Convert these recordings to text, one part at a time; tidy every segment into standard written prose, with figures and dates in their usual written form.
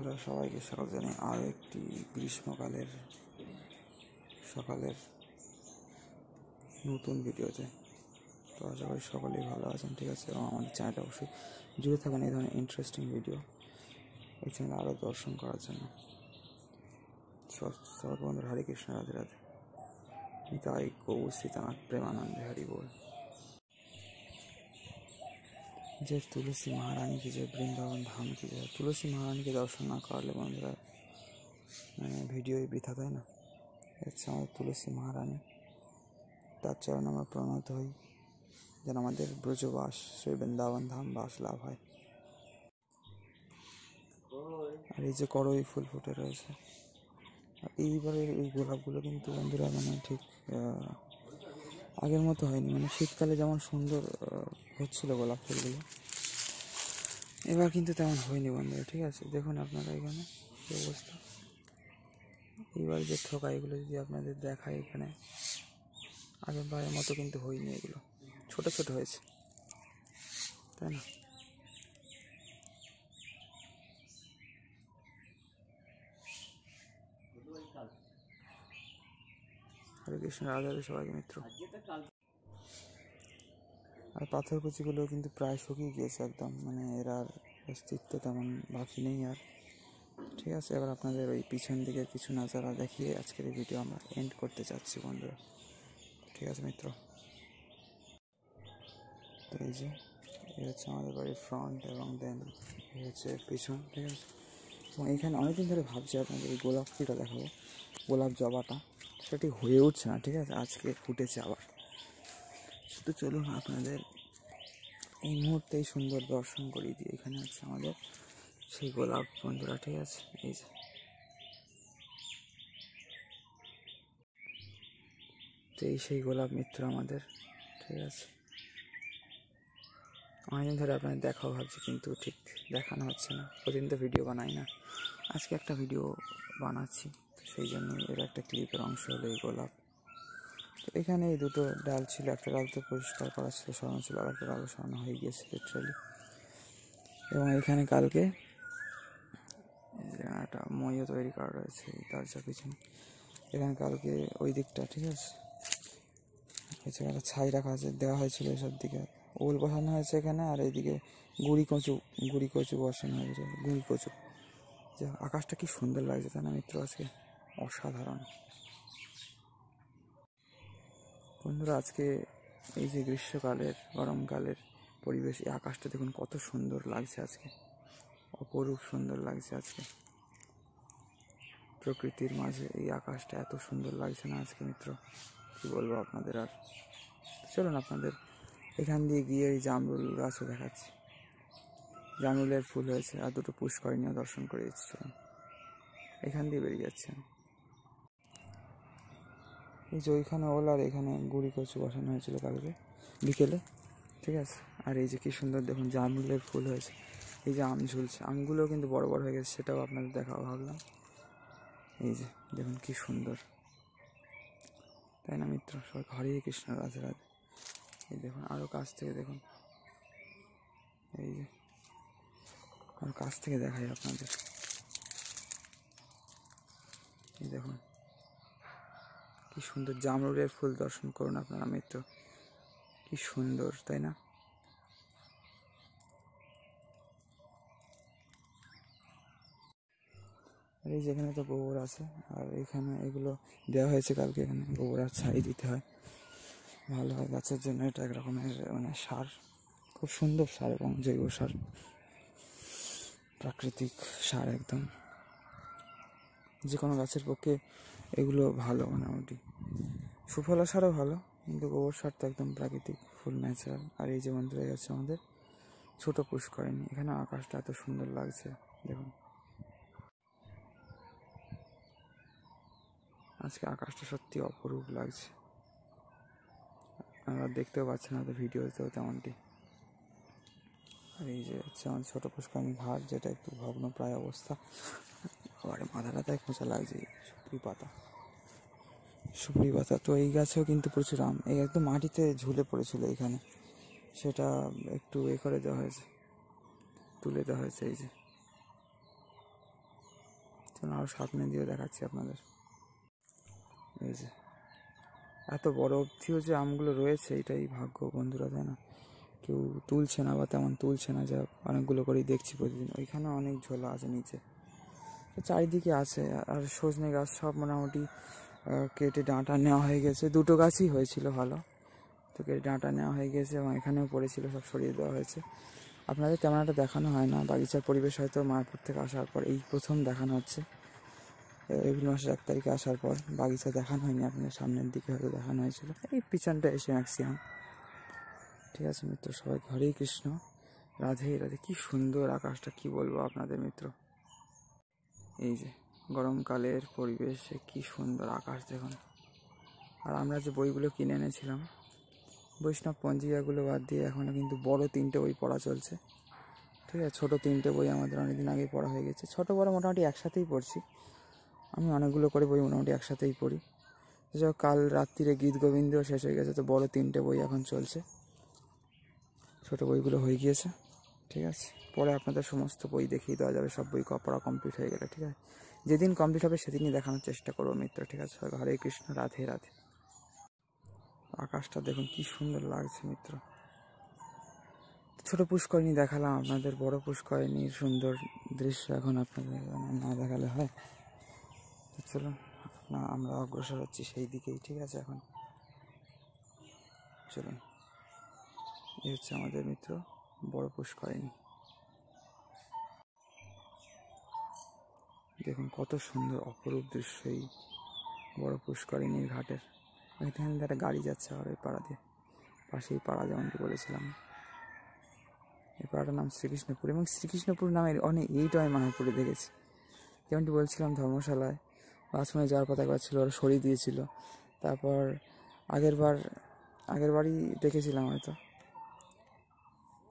বন্ধুরা সবাইকে স্বাগত জানাই আর একটি গ্রীষ্মকালের সকালের নতুন ভিডিওতে। তো আশা করি সকলেই ভালো আছেন, ঠিক আছে। এবং আমাদের চ্যানেলটা অবশ্যই জুড়ে থাকেন এই ধরনের ইন্টারেস্টিং ভিডিও এই চ্যানেলে আরও দর্শন করার জন্য। সবাই বন্ধুরা হরে কৃষ্ণ, রাধে রাধে, নিতাই গৌর সীতানাথ প্রেমানন্দে হরি बोल। जय तुलसी महारानी की जय, वृंदावन धाम की जय। तुलसी महारानी के दर्शन ना करले बंधुरा ভিডিও বৃথা, তাই না? হচ্ছে আমাদের তুলসী মহারানী, তার চরণ আমরা প্রণত হই যেন আমাদের ব্রজবাস সেই বৃন্দাবন ধাম বাস লাভ হয়। আর এই যে করই ফুল ফুটে রয়েছে, আর এইবারে এই গোলাপগুলো কিন্তু বন্ধুরা ঠিক আগের মতো হয়নি। শীতকালে যেমন সুন্দর হচ্ছিল গোলাপ ফুলগুলো, এবার কিন্তু তেমন হয়নি বন্ধুরা, ঠিক আছে। দেখুন আপনারা এখানে কি অবস্থা। এইবার যে ঠোকা এগুলো যদি আপনাদের দেখায়, এখানে আগের বারের মতো কিন্তু হয়নি, এগুলো ছোট ছোট হয়েছে, তাই না? হরে কৃষ্ণ, রাধা রাধে সবাইকে মিত্র। আর পাথরকুচিগুলো কিন্তু প্রায় শুকিয়ে গিয়েছে একদম, এর আর অস্তিত্ব তেমন বাকি নেই আর, ঠিক আছে। এবার আপনাদের ওই পিছন দিকে কিছু নাজারা দেখিয়ে আজকের এই ভিডিও আমরা এন্ড করতে চাচ্ছি বন্ধুরা, ঠিক আছে মিত্র। তো এই যে এই হচ্ছে আমাদের বাড়ির ফ্রন্ট এবং দেন এই হচ্ছে পিছন, ঠিক আছে। এবং এখানে অনেকদিন ধরে ভাবছি আপনাদের এই গোলাপ ফুলটা দেখাবো, গোলাপ জবাটা, সেটি হয়ে উঠছে না, ঠিক আছে। আজকে ফুটেছে আবার। তো চলুন আপনাদের এই মুহূর্তেই সুন্দর দর্শন করিয়ে দিই। এখানে হচ্ছে আমাদের সেই গোলাপ বন্ধুরা, ঠিক আছে। এই যে তো এই সেই গোলাপ মিত্র আমাদের, ঠিক আছে। অনেকদিন ধরে আপনাদের দেখাও ভাবছি, কিন্তু ঠিক দেখানো হচ্ছে না। প্রতিদিন তো ভিডিও বানাই না, আজকে একটা ভিডিও বানাচ্ছি, তো সেই জন্য এর একটা ক্লিপের অংশ হলো এই গোলাপ। তো এখানে এই দুটো ডাল ছিল, একটা ডাল তো পরিষ্কার করা ছিল, সরানো ছিল, আর একটা ডাল সরানো হয়ে গিয়েছে লিটারালি। এবং এখানে কালকে একটা মইও তৈরি করা রয়েছে তার যা পিছনে। এখানে কালকে ওই দিকটা, ঠিক আছে, একটা ছাই রাখা আছে, দেওয়া হয়েছিল এসব দিকে ওল বসানো হয়েছে এখানে, আর এইদিকে গুড়ি কচু বসানো হয়েছে, গুড়ি কচু। যে আকাশটা কি সুন্দর লাগছে, তাই না মিত্র? আজকে অসাধারণ বন্ধুরা। আজকে এই যে গ্রীষ্মকালের গরমকালের পরিবেশ, এই আকাশটা দেখুন কত সুন্দর লাগছে আজকে, অপরূপ সুন্দর লাগছে আজকে। প্রকৃতির মাঝে এই আকাশটা এত সুন্দর লাগছে না আজকে মিত্র, কি বলবো আপনাদের। আর চলুন আপনাদের এখান দিয়ে গিয়ে এই জামরুল গাছও দেখাচ্ছি, জামরুলের ফুল হয়েছে, আর দুটো পুষ্করিণীও দর্শন করে দিচ্ছি। এখান দিয়ে বেরিয়ে যাচ্ছে এই যে ওইখানে ওল, আর এখানে গুড়ি কচু বসানো হয়েছিল কালকে বিকেলে, ঠিক আছে। আর এই যে কি সুন্দর দেখুন জামরুলের ফুল হয়েছে, এই যে আম ঝুলছে, আমগুলোও কিন্তু বড় বড় হয়ে গেছে, সেটাও আপনাদের দেখাবো ভাবলাম। এই যে দেখুন কি সুন্দর, তাই না মিত্র? সবাই হরে কৃষ্ণ, রাধে রাধে। এই দেখুন আরও কাছ থেকে দেখুন, এই যে আরও কাছ থেকে দেখাই আপনাদের, এই দেখুন কি সুন্দর জামরুলের ফুল দর্শন করুন আপনারা মিত্র, কি সুন্দর, তাই না? আর এই যেখানে তো গোবর আছে, আর এখানে এগুলো দেওয়া হয়েছে কালকে, এখানে গোবর আর ছাই দিতে হয়, ভালো হয় গাছের জন্য। এটা এক রকমের সার, খুব সুন্দর সার এবং জৈব সার, প্রাকৃতিক সার একদম। যে কোনো গাছের পক্ষে এগুলো ভালো, মোটামুটি সুফলা সারও ভালো, কিন্তু গোবর সার তো একদম প্রাকৃতিক, ফুল ন্যাচারাল। আর এই যে বন্ধুরা যাচ্ছে আমাদের ছোট পুষ্করিণী, এখানে আকাশটা এত সুন্দর লাগছে দেখুন, আজকে আকাশটা সত্যি অপরূপ লাগছে। আপনারা দেখতেও পাচ্ছেন হয়তো ভিডিওতেও তেমনটি। আর এই যে হচ্ছে আমার ছোটো পুষ্করিণী ঘাট, যেটা একটু ভগ্ন প্রায় অবস্থা, আবার মাথাটা তাই খোঁচা লাগছে। সুপুরি পাতা, তো এই গাছেও কিন্তু প্রচুর আম, এই একদম মাটিতে ঝুলে পড়েছিল এখানে, সেটা একটু করে দেওয়া হয়েছে, তুলে দেওয়া হয়েছে। এই যে চলুন আরও সামনে দিয়ে দেখাচ্ছি আপনাদের। এই যে এত বড় অবধিও যে আমগুলো রয়েছে এটাই ভাগ্য বন্ধুরা, তাই না? কেউ তুলছে না বা তেমন তুলছে না, যা অনেকগুলো করেই দেখছি প্রতিদিন। ওইখানে অনেক ঝোলা আছে নিচে, তো চারিদিকে আছে। আর সজনে গাছ সব মোটামুটি কেটে ডাঁটা নেওয়া হয়ে গেছে। দুটো গাছই হয়েছিল ভালো, তো কেটে ডাঁটা নেওয়া হয়ে গেছে এবং এখানেও পড়েছিল, সব সরিয়ে দেওয়া হয়েছে। আপনাদের তেমন একটা দেখানো হয় না, বাগিচার পরিবেশ হয়তো মায়াপুর থেকে আসার পর এই প্রথম দেখানো হচ্ছে। এপ্রিল মাসের 1 তারিখে আসার পর বাগিচা দেখানো হয়নি আপনাদের, সামনের দিকে হয়তো দেখানো হয়েছিল, এই পিছনটা এসে ম্যাক্সিমাম। ঠিক আছে মিত্র, সবাই হরে কৃষ্ণ, রাধে রাধে। কি সুন্দর আকাশটা, কি বলবো আপনাদের মিত্র। এই যে গরমকালের পরিবেশে কি সুন্দর আকাশ দেখুন। আর আমরা যে বইগুলো কিনে এনেছিলাম বৈষ্ণব পঞ্জিকাগুলো বাদ দিয়ে এখনও কিন্তু বড় 3টে বই পড়া চলছে। ঠিক আছে, ছোটো 3টে বই আমাদের অনেকদিন আগেই পড়া হয়ে গেছে। ছোটো বড় মোটামুটি একসাথেই পড়ছি, আমি অনেকগুলো করে বই মোটামুটি একসাথেই পড়ি। যাই হোক, কাল রাত্রিরে গীত গোবিন্দও শেষ হয়ে গেছে, তো বড় 3টে বই এখন চলছে, ছোটো বইগুলো হয়ে গিয়েছে। ঠিক আছে, পরে আপনাদের সমস্ত বই দেখিয়ে দেওয়া যাবে, সব বই পড়া কমপ্লিট হয়ে গেলে। ঠিক আছে, যেদিন কমপ্লিট হবে সেদিনই দেখানোর চেষ্টা করবো মিত্র। ঠিক আছে, হরে কৃষ্ণ, রাধে রাধে। আকাশটা দেখুন কি সুন্দর লাগছে মিত্র। ছোট পুষ্করিণী দেখালাম আপনাদের, বড় পুষ্করিণীর সুন্দর দৃশ্য এখন আপনাদের না দেখালে হয়। চলুন না, আমরা অগ্রসর হচ্ছি সেই দিকেই। ঠিক আছে, এখন চলুন। এই হচ্ছে আমাদের মিত্র বড় পুষ্করিণী। দেখুন কত সুন্দর অপরূপ দৃশ্য এই বড় পুষ্করিণীর ঘাটের। এখানে একটা গাড়ি যাচ্ছে আর এই পাড়া দিয়ে, পাশেই পাড়া যেমনটি বলেছিলাম। এই পাড়াটার নাম শ্রীকৃষ্ণপুর, এবং শ্রীকৃষ্ণপুর নামের অনেক এইটা আমি মায়াপুরে দেখেছি। যেমনটি বলছিলাম, ধর্মশালায় বাথরুমে যাওয়ার কথা একবার ছিল, ওরা সরিয়ে দিয়েছিল। তারপর আগের বারই দেখেছিলাম হয়তো,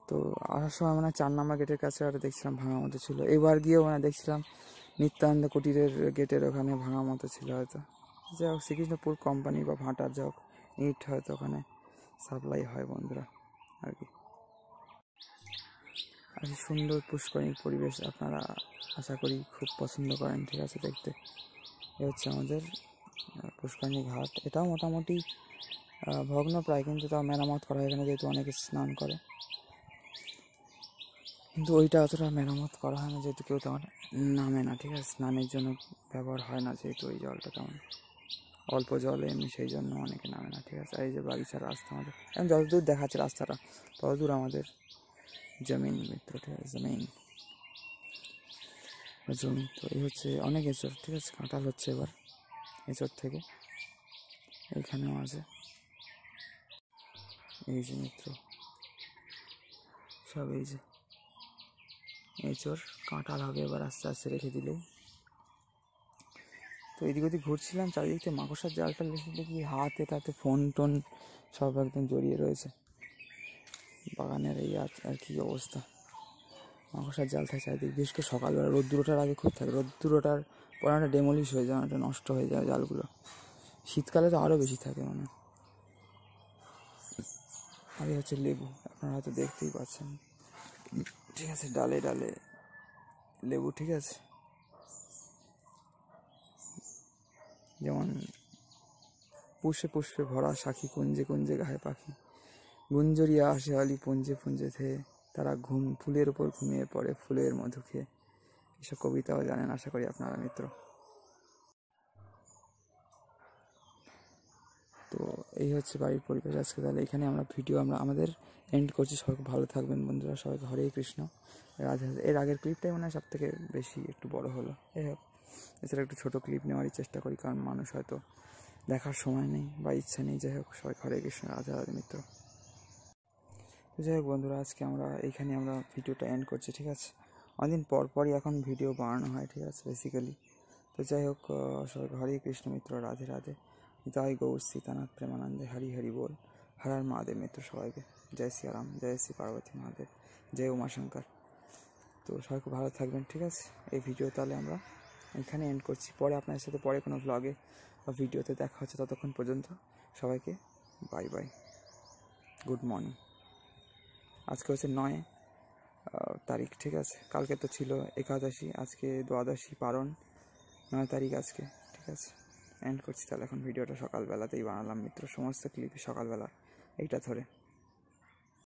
তো আসার সময় মানে 4 নম্বর গেটের কাছে আর দেখছিলাম ভাঙা মতো ছিল। এবার গিয়েও মানে দেখছিলাম নিত্যানন্দ কুটিরের গেটের ওখানে ভাঙা মতো ছিল হয়তো। যাই হোক, শ্রীকৃষ্ণপুর কোম্পানি বা ভাটার যা হোক ইট হয়তো ওখানে সাপ্লাই হয় বন্ধুরা আর কি। আর সুন্দর পুষ্করিণীর পরিবেশ আপনারা আশা করি খুব পছন্দ করেন। ঠিক আছে, দেখতে এ হচ্ছে আমাদের পুষ্করিণী ঘাট। এটাও মোটামুটি ভগ্ন প্রায়, কিন্তু তাও মেরামত করা হয় এখানে, যেহেতু অনেকে স্নান করে। কিন্তু ওইটা অতটা মেরামত করা হয় না, যেহেতু কেউ তেমন নামে না। ঠিক আছে, স্নানের জন্য ব্যবহার হয় না, যেহেতু ওই জলটা তেমন অল্প জলে এমনি, সেই জন্য অনেকে নামে না। ঠিক আছে, এই যে বাগিচার রাস্তা আমাদের, এখন যতদূর দেখাচ্ছে রাস্তাটা ততদূর আমাদের জমিন মিত্র। ঠিক আছে, জমি। তো এই হচ্ছে অনেক এঁচড়। ঠিক আছে, কাঁঠাল হচ্ছে এবার এঁচড় থেকে, এইখানেও আছে। এই যে মিত্র সব এই যে এঁচড়, কাঁঠাল হবে এবার আস্তে আস্তে রেখে দিলে। তো এদিক ওদিক ঘুরছিলাম, চারিদিক থেকে মাকড়সার জালটা দেখি হাতে তাতে ফোন টোন সব একদম জড়িয়ে রয়েছে। বাগানের এই আর কি অবস্থা, মাকড়সার জাল থাকে চারিদিক, বিশেষ করে সকালবেলা রোদ্দুর ওঠার আগে খুব থাকে। রোদ্দুর ওঠার পর একটা ডেমলিশ হয়ে যায়, একটা নষ্ট হয়ে যায় জালগুলো। শীতকালে তো আরও বেশি থাকে মানে। আর এই হচ্ছে লেবু, আপনারা হয়তো দেখতেই পাচ্ছেন। ঠিক আছে, ডালে ডালে লেবু। ঠিক আছে, যেমন পুষ্পে পুষ্পে ভরা সাখী, কুঞ্জে কুঞ্জে গাহে পাখি, গুঞ্জরিয়া আসে আলি পুঞ্জে পুঞ্জে ধেয়ে, তারা ফুলের উপর ঘুমিয়ে পড়ে ফুলের মধু খেয়ে। এসব কবিতাও জানেন আশা করি আপনারা মিত্র। তো এই হচ্ছে বাড়ির পরিবেশ আজকে। তাহলে এখানে আমরা ভিডিও আমাদের এন্ড করছি। সবাই ভালো থাকবেন বন্ধুরা, সবাইকে হরে কৃষ্ণ, রাধে রাধে। এর আগের ক্লিপটাই মনে হয় সব থেকে বেশি একটু বড় হলো। এই হোক, এছাড়া একটু ছোটো ক্লিপ নেওয়ারই চেষ্টা করি, কারণ মানুষ হয়তো দেখার সময় নেই বা ইচ্ছা নেই। যাই হোক, সবাই হরে কৃষ্ণ, রাধে রাধে মিত্র। তো যাই হোক বন্ধুরা, আজকে এইখানে আমরা ভিডিওটা এন্ড করছি। ঠিক আছে, অনেকদিন পরই এখন ভিডিও বানানো হয়। ঠিক আছে, বেসিক্যালি। তো যাই হোক, সবাই হরে কৃষ্ণ মিত্র, রাধে রাধে। জয় গৌর সীতানাথ প্রেমানন্দে, হরি হরি বল। হর হর মহাদেব মিত্র সবাইকে। জয় শ্রীরাম, জয় শ্রী পার্বতী মহাদেব, জয় উমাশঙ্কর। তো সবাই খুব ভালো থাকবেন। ঠিক আছে, এই ভিডিও তাহলে আমরা এখানে এন্ড করছি। পরে আপনাদের সাথে পরে কোনো ব্লগে বা ভিডিওতে দেখা হচ্ছে। ততক্ষণ পর্যন্ত সবাইকে বাই বাই, গুড মর্নিং। আজকে হচ্ছে 9 তারিখ। ঠিক আছে, কালকে তো ছিল একাদশী, আজকে দ্বাদশী পারণ। 9 তারিখ আজকে। ঠিক আছে, এন্ড করছি তাহলে এখন ভিডিওটা। সকালবেলাতেই বানালাম মিত্র, সমস্ত ক্লিপ সকালবেলা এইটা ধরে।